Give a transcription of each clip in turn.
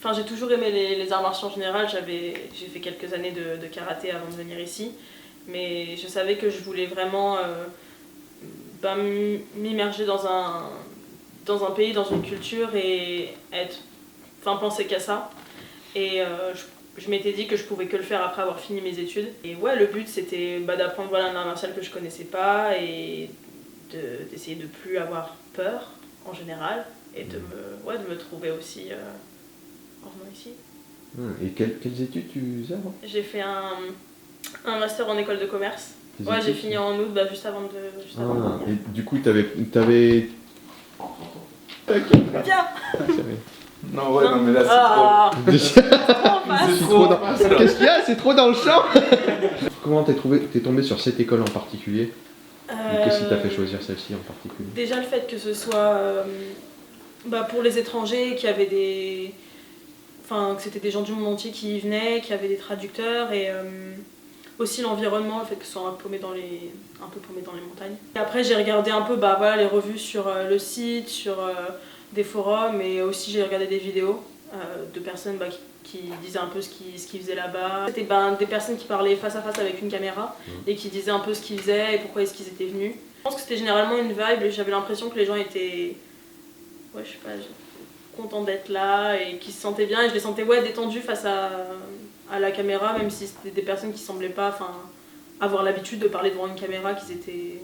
Enfin, j'ai toujours aimé les arts martiaux en général. J'ai fait quelques années de karaté avant de venir ici. Mais je savais que je voulais vraiment m'immerger dans un pays, dans une culture et penser qu'à ça. Et je m'étais dit que je pouvais que le faire après avoir fini mes études. Et ouais, le but c'était d'apprendre un art martial que je connaissais pas et d'essayer de plus avoir peur en général et de me trouver aussi en venant ici. Et quelles études tu faisais avant? J'ai fait un master en école de commerce. Ouais, j'ai fini en août, juste avant de venir. Et du coup, t'avais... Viens. Non, ouais, non, mais là c'est trop. Qu'est-ce qu'il y a? C'est trop dans le champ. Comment t'es tombé sur cette école en particulier? Qu'est-ce qui t'a fait choisir celle-ci en particulier? Déjà le fait que ce soit pour les étrangers, qu'il y avait que c'était des gens du monde entier qui y venaient, qu'il y avait des traducteurs et aussi l'environnement, le fait que ce soit un peu paumé dans les montagnes. Et après j'ai regardé un peu les revues sur le site, sur des forums et aussi j'ai regardé des vidéos de personnes qui disaient un peu ce qu'ils faisaient là-bas. C'était des personnes qui parlaient face à face avec une caméra et qui disaient un peu ce qu'ils faisaient et pourquoi est-ce qu'ils étaient venus. Je pense que c'était généralement une vibe et j'avais l'impression que les gens étaient contents d'être là et qu'ils se sentaient bien et je les sentais détendus face à la caméra, même si c'était des personnes qui semblaient pas avoir l'habitude de parler devant une caméra, qu'ils étaient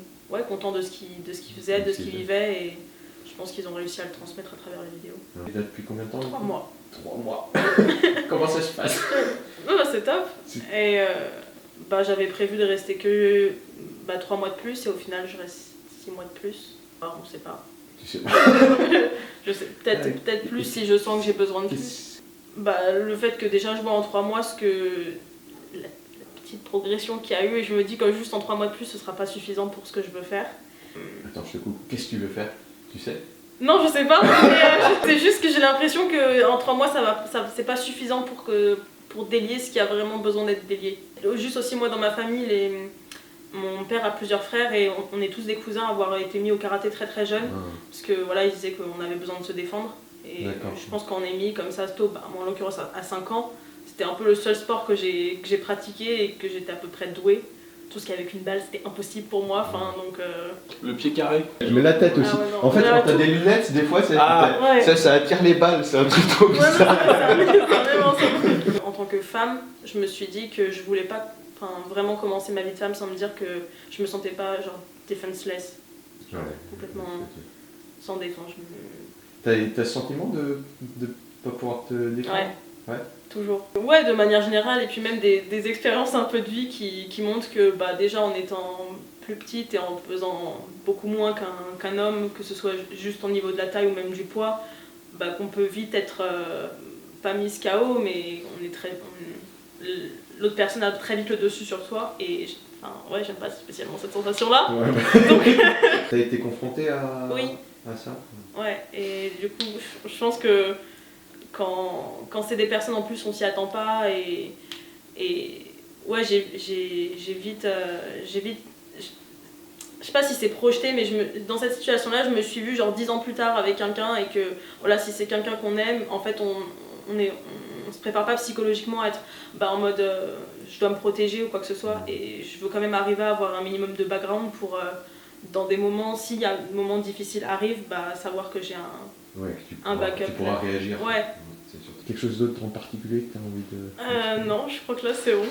contents de ce qu'ils faisaient, de ce qu'ils vivaient et je pense qu'ils ont réussi à le transmettre à travers les vidéos. Et là depuis combien de temps? 3 mois. 3 mois. Comment ça se passe? C'est top. Et j'avais prévu de rester que 3 mois de plus et au final je reste 6 mois de plus. Alors, on sait pas. Tu sais. Je sais, peut-être plus si je sens que j'ai besoin de plus. Le fait que déjà je vois en 3 mois la petite progression qu'il y a eu et je me dis que juste en 3 mois de plus ce sera pas suffisant pour ce que je veux faire. Attends, je te coupe. Qu'est-ce que tu veux faire? Tu sais? Non, je sais pas, c'est juste que j'ai l'impression qu'en 3 mois c'est pas suffisant pour délier ce qui a vraiment besoin d'être délié. Juste aussi moi dans ma famille, mon père a plusieurs frères et on est tous des cousins à avoir été mis au karaté très très jeunes. Parce que ils disaient qu'on avait besoin de se défendre. Et je pense qu'on est mis comme ça tôt, moi en l'occurrence à 5 ans, c'était un peu le seul sport que j'ai pratiqué et que j'étais à peu près douée. Tout ce qui avait une balle, c'était impossible pour moi. Donc, Le pied carré. Je mets la tête aussi. En fait, quand t'as des lunettes, des fois, ça attire les balles. C'est un truc trop bizarre. En tant que femme, je me suis dit que je voulais pas vraiment commencer ma vie de femme sans me dire que je me sentais pas defenseless. Complètement sans défense. T'as ce sentiment de pas pouvoir te défendre? Ouais. Toujours. Ouais, de manière générale, et puis même des expériences un peu de vie qui montrent que déjà en étant plus petite et en pesant beaucoup moins qu'un homme, que ce soit juste au niveau de la taille ou même du poids, qu'on peut vite être pas mise KO, mais l'autre personne a très vite le dessus sur toi et j'aime pas spécialement cette sensation-là. Ouais. Donc... T'as été confrontée à ça? Ouais, et du coup, je pense que quand c'est des personnes en plus on s'y attend pas et j'ai vite je sais pas si c'est projeté mais dans cette situation là je me suis vue 10 ans plus tard avec quelqu'un et que si c'est quelqu'un qu'on aime en fait on se prépare pas psychologiquement à être en mode je dois me protéger ou quoi que ce soit et je veux quand même arriver à avoir un minimum de background pour dans des moments, si y a un moment difficile arrive, savoir que j'ai un backup. Tu pourras réagir. Ouais. Quelque chose d'autre en particulier que tu as envie de... Non, je crois que là c'est bon.